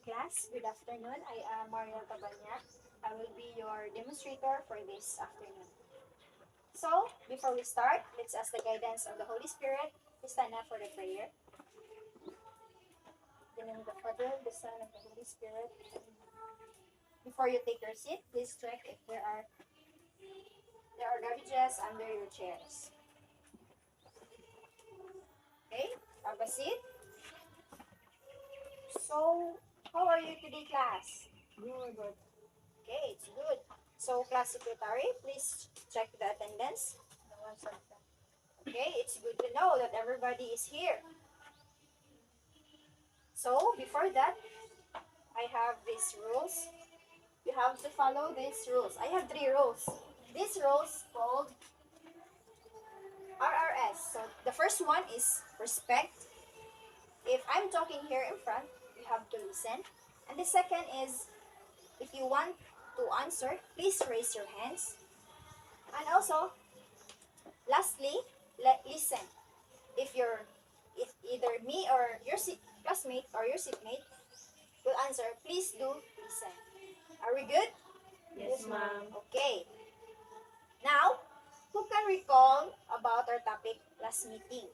class. Good afternoon. I am Maria Tabanya. I will be your demonstrator for this afternoon. So, before we start, let's ask the guidance of the Holy Spirit. Please stand up for the prayer. In the name of the Father, the Son, and the Holy Spirit. Before you take your seat, please check if there are garbages under your chairs. Okay, have a seat. So, how are you today, class? Good. Okay, it's good. So, class secretary, please check the attendance. Okay, it's good to know that everybody is here. So, before that, I have these rules. You have to follow these rules. I have 3 rules. These rules called RRS. So, the first one is respect. If I'm talking here in front, you have to listen. And the second is, if you want to answer, please raise your hands. And also, lastly, listen. If either me or your classmate or your seatmate will answer, please do listen. Are we good? Yes, ma'am. Okay. Now, who can recall about our topic last meeting?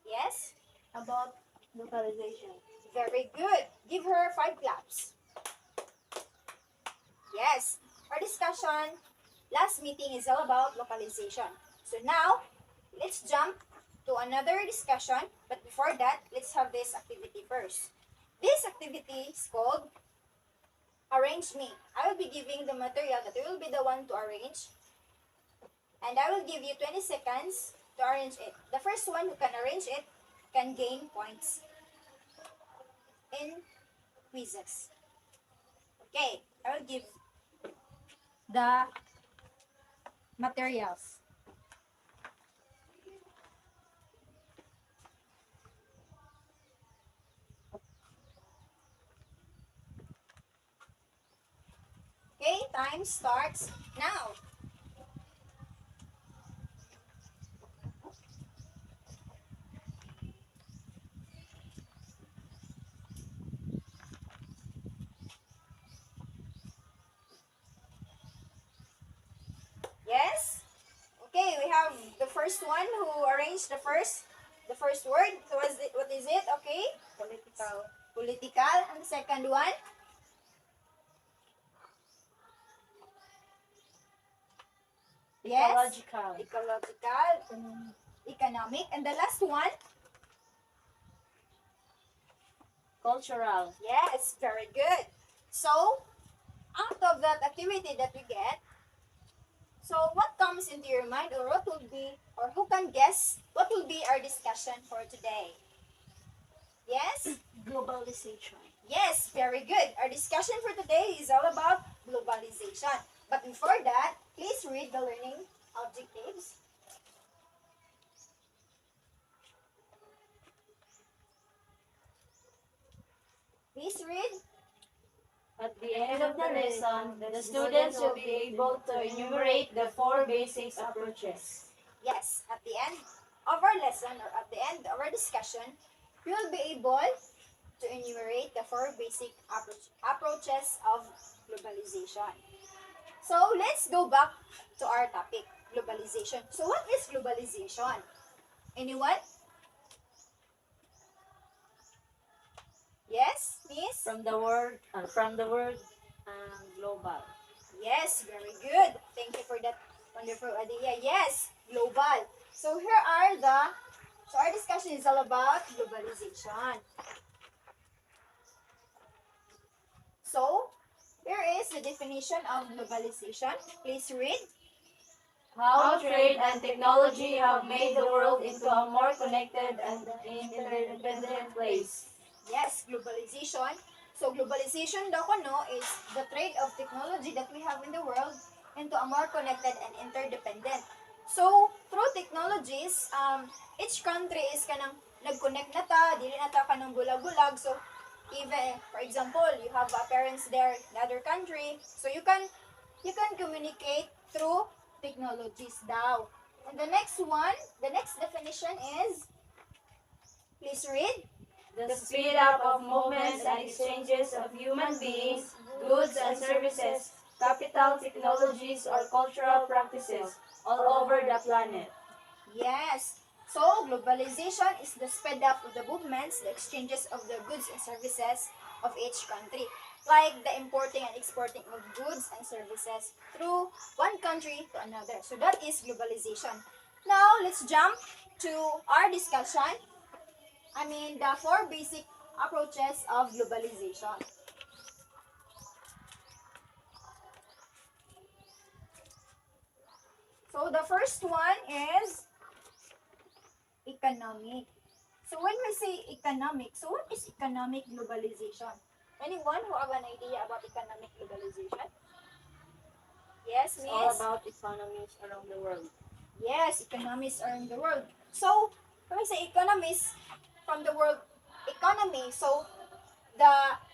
Yes? About localization. Very good. Give her 5 claps. Yes. Our discussion last meeting is all about localization. So now, let's jump to another discussion. But before that, let's have this activity first. This activity is called Arrange Me. I will be giving the material that you will be the one to arrange. And I will give you 20 seconds to arrange it. The first one who can arrange it can gain points in quizzes. Okay, I will give the materials. Okay, time starts now. Yes? Okay, we have the first one who arranged the first word. So what is it? Okay? Political. Political. And the second one? Yes? Ecological. Ecological. Economic. And the last one? Cultural. Yes, very good. So, out of that activity that we get, so what comes into your mind, or what will be, or who can guess what will be our discussion for today? Yes? Globalization. Yes, very good. Our discussion for today is all about globalization. But before that, please read the learning objectives. Please read. At the end of the lesson, the students will be able to enumerate the 4 basic approaches. Yes, at the end of our lesson, or at the end of our discussion, we will be able to enumerate the 4 basic approaches of globalization. So let's go back to our topic, globalization. So what is globalization? Anyone? Yes, Miss? From the word global. Yes, very good. Thank you for that wonderful idea. Yes, global. So our discussion is all about globalization. So, here is the definition of globalization. Please read. How trade and technology have made the world into a more connected and interdependent place. Yes, globalization. So, globalization daw no is the trade of technology that we have in the world into a more connected and interdependent. So, through technologies, each country is kanang nag-connect na ta, dili na ta kanang bulag-bulag. So, even, for example, you have parents there in another country, so you can communicate through technologies daw. And the next definition is, please read. the speed up of movements and exchanges of human beings, goods and services, capital, technologies, or cultural practices all over the planet. Yes. So, globalization is the speed up of the movements, the exchanges of the goods and services of each country, like the importing and exporting of goods and services through one country to another. So, that is globalization. Now, let's jump to our discussion. The four basic approaches of globalization. So, the first one is economic. So when we say economic, so what is economic globalization? Anyone who have an idea about economic globalization? Yes, It's all Miss? about economies around the world. Yes, economies around the world. So when we say economies from the world economy, so the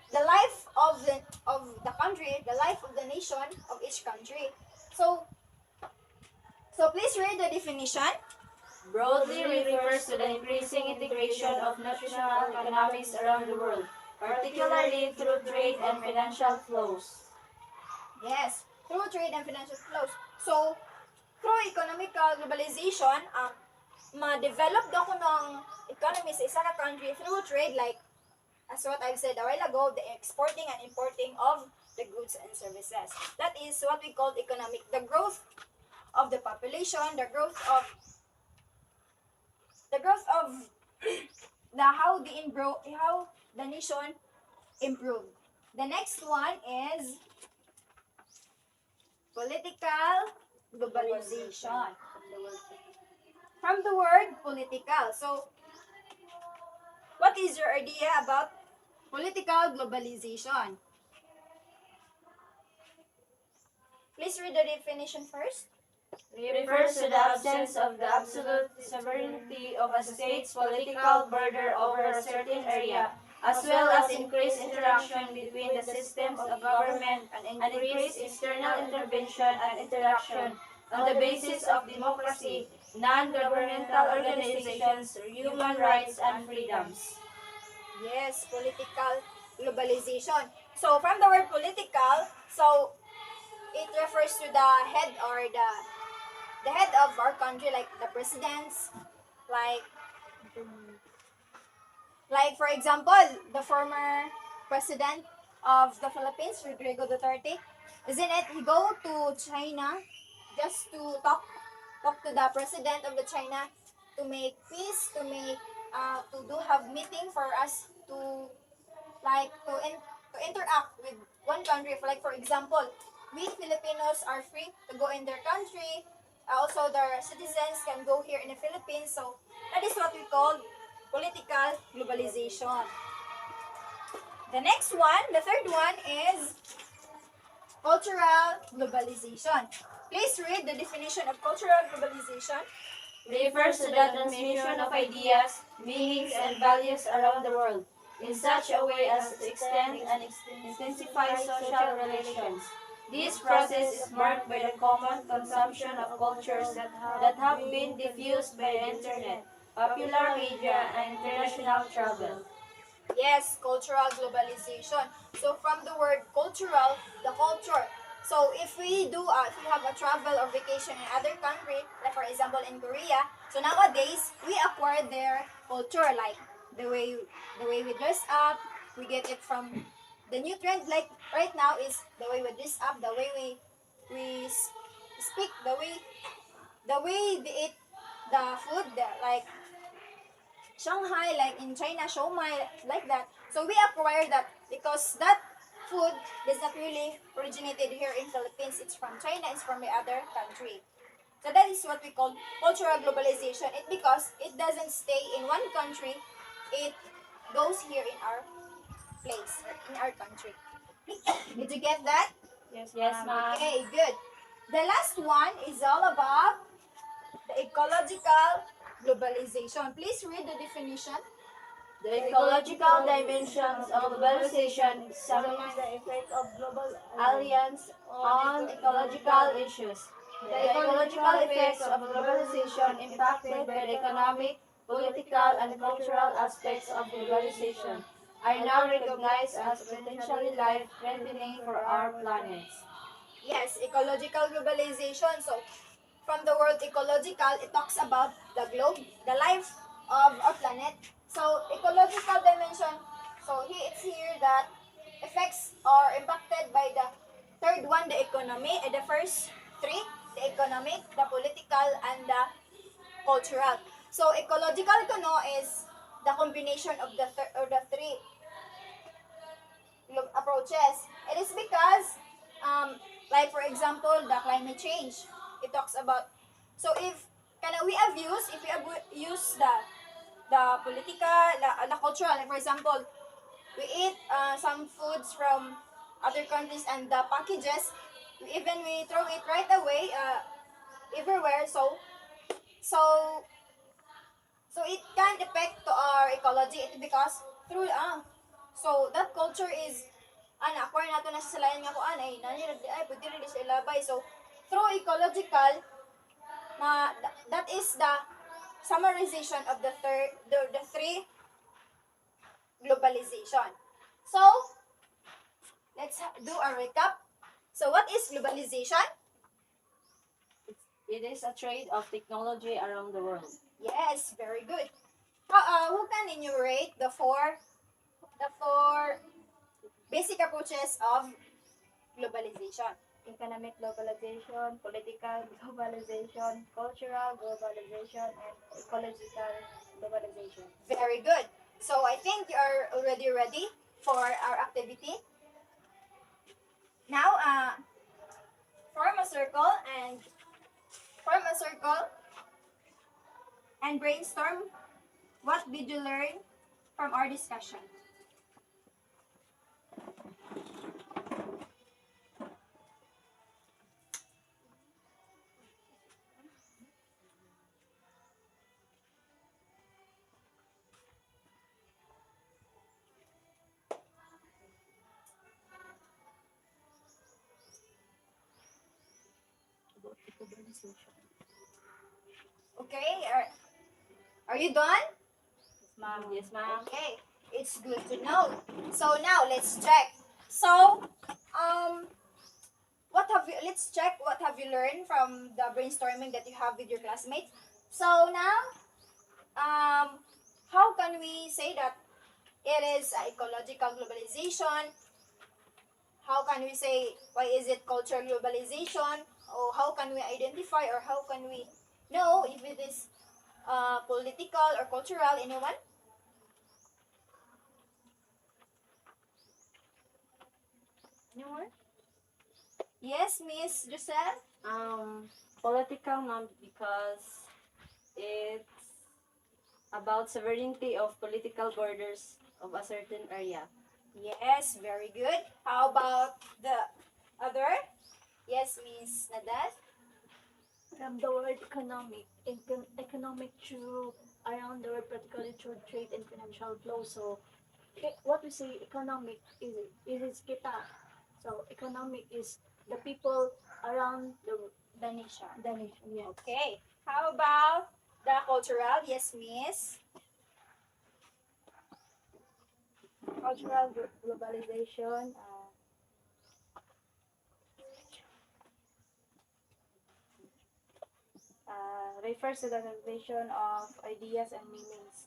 the life of the country, the life of the nation of each country. So please read the definition. Broadly refers to the increasing integration of national economies around the world, particularly through trade and financial flows. Yes, through trade and financial flows. So, through economical globalization, ma-develop daw ko ng economy sa isa ka country through trade, like as what I've said a while ago, the exporting and importing of the goods and services. That is what we call economic. The growth of the population, the growth of the how the nation improved. The next one is political globalization. From the word political. So, what is your idea about political globalization? Please read the definition first. Refers to the absence of the absolute sovereignty of a state's political border over a certain area, as well as increased interaction between the systems of government and increased external intervention and interaction on the basis of democracy, non-governmental organizations, human rights, and freedoms. Yes, political globalization. So, from the word political, so it refers to the head or the head of our country, like the presidents, like for example, the former president of the Philippines, Rodrigo Duterte, isn't it? He go to China just to talk to the president of the China to make peace, to do have meeting for us to to interact with one country. For example, we Filipinos are free to go in their country. Also, their citizens can go here in the Philippines. So that is what we call political globalization. The next one, the third one is cultural globalization. Please read the definition of cultural globalization. Refers to the transmission of ideas, meanings, and values around the world in such a way as to extend and intensify social relations. This process is marked by the common consumption of cultures that have been diffused by the internet, popular media, and international travel. Yes, cultural globalization. So from the word cultural, the culture. So if if we have a travel or vacation in other country, like for example in Korea, so nowadays we acquire their culture, like the way we dress up, we get it from the new trend. Like right now is the way we dress up, the way we speak, the way they eat the food, like Shanghai, like in China, Shomai, like that. So we acquire that because that food is not really originated here in Philippines. It's from China. It's from the other country. So that is what we call cultural globalization. It because it doesn't stay in one country. It goes here in our place, in our country. Did you get that? Yes, ma'am. Okay, good. The last one is all about the ecological globalization. Please read the definition. The ecological dimensions of globalization examines the effect of global alliance on ecological issues. The ecological effects of globalization impacted by the economic, political, and cultural aspects of globalization are now recognized as potentially life-threatening for our planet. Yes, ecological globalization. So, from the word ecological, it talks about the globe, the life of our planet. So, ecological dimension. So, it's here that effects are impacted by the third one, the economy, and the first three, the economic, the political, and the cultural. So, ecological is the combination of the three approaches. It is because, like for example, the climate change. It talks about. So if can we abuse, if we use the political, the cultural, like for example, we eat some foods from other countries and the packages, we throw it right away everywhere. So so it can affect to our ecology it because through so that culture is acquire nato na sa lain nga kuan ay pwede rin siya ilabay. So through ecological that is the summarization of the three globalization. So let's do a recap. So what is globalization? It is a trade of technology around the world. Yes, very good. Who can enumerate the four basic approaches of globalization? Economic globalization, political globalization, cultural globalization, and ecological globalization. Very good. So I think you are already ready for our activity. Now, form a circle and form a circle and brainstorm what did you learn from our discussion. Okay, are you done? Yes, ma'am. Yes, ma'am. Okay, it's good to know. So now let's check. So, let's check what have you learned from the brainstorming that you have with your classmates. So now, how can we say that it is ecological globalization? How can we say why is it cultural globalization? Or how can we identify or how can we know if it is political or cultural? Anyone? Anyone? Yes, Miss Giselle? Political, ma'am, because it's about sovereignty of political borders of a certain area. Yes, very good. How about the other? Yes, Miss Nadas? From the word economic, economic through around the world, particularly through trade and financial flow. So, what we say economic is kita. So, economic is the people around The nation. the nation. Yes. Okay. How about the cultural? Yes, Miss. Cultural globalization. Refers to the translation of ideas and meanings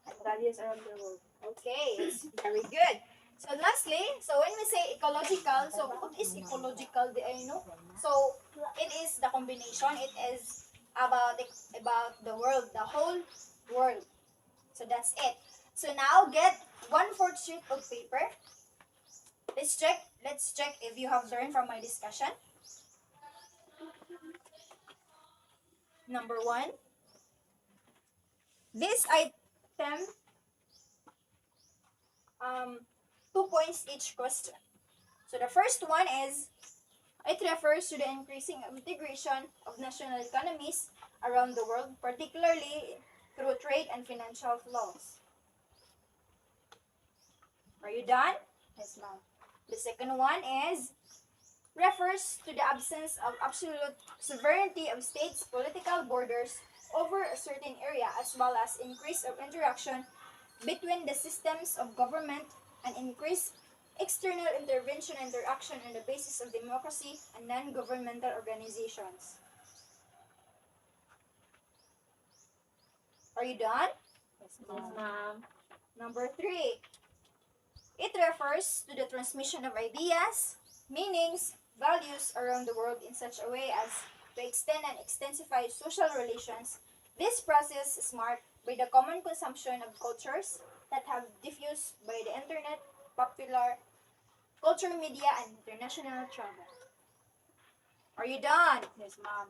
and values around the world. Okay, it's very good. So lastly, so when we say ecological, so what is ecological? Do I know? So it is the combination. It is about the world, the whole world. So that's it. So now get 1/4 sheet of paper. Let's check. Let's check if you have learned from my discussion. Number 1. This item, 2 points each question. So the first one is, it refers to the increasing integration of national economies around the world, particularly through trade and financial flows. Are you done? Yes, ma'am. The second one is, refers to the absence of absolute sovereignty of states' political borders over a certain area, as well as increase of interaction between the systems of government and increase external intervention and interaction on the basis of democracy and non-governmental organizations. Are you done? Yes, Yes, ma'am. Number 3. It refers to the transmission of ideas, meanings, values around the world in such a way as to extend and extensify social relations. This process is marked by the common consumption of cultures that have diffused by the internet, popular culture media, and international travel. Are you done? Yes, ma'am.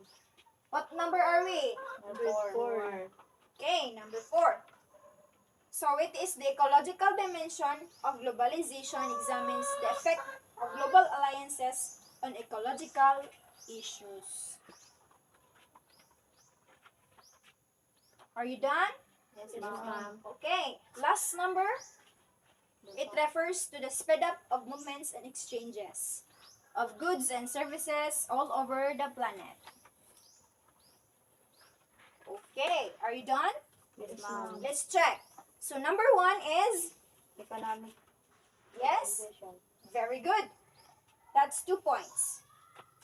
What number are we? Number 4. Okay, number 4. So it is the ecological dimension of globalization examines the effect of global alliances on ecological issues. Are you done? Yes, Yes, ma'am. ma'am. Okay, last number. It refers to the speed up of movements and exchanges of goods and services all over the planet. Okay, are you done? Yes, ma'am. Let's check. So number 1 is, Economic yes, organization. very good. That's 2 points.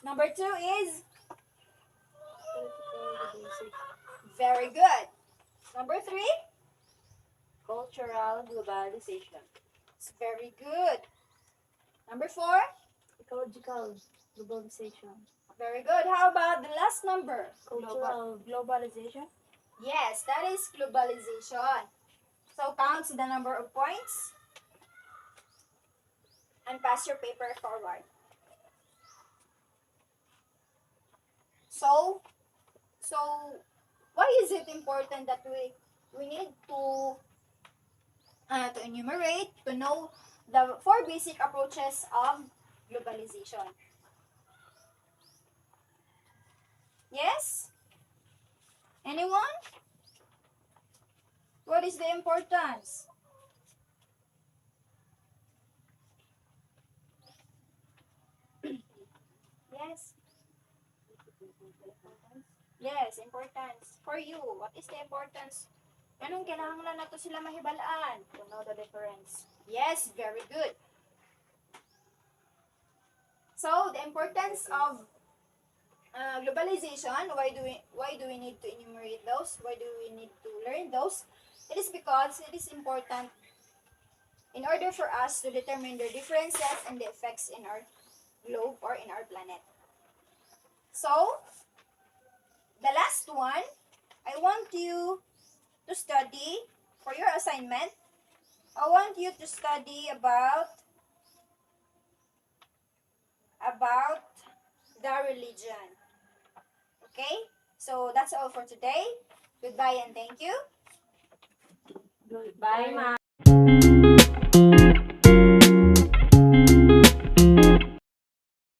Number 2 is, Political organization. very good. Number 3, Cultural globalization. it's very good. Number 4, Ecological globalization. very good. How about the last number? Cultural globalization. Yes, that is globalization. So count the number of points and pass your paper forward. So why is it important that we need to enumerate, to know the 4 basic approaches of globalization? Yes? Anyone? What is the importance? Yes. Yes, importance. For you, what is the importance? Anong kinahanglan nato sila mahibalaan? To know the difference. Yes, very good. So, the importance of globalization, why do we need to enumerate those? Why do we need to learn those? It is because it is important in order for us to determine the differences and the effects in our globe or in our planet. So, the last one, I want you to study for your assignment. I want you to study about the religion. Okay? So that's all for today. Goodbye and thank you. Goodbye. Bye, ma'am.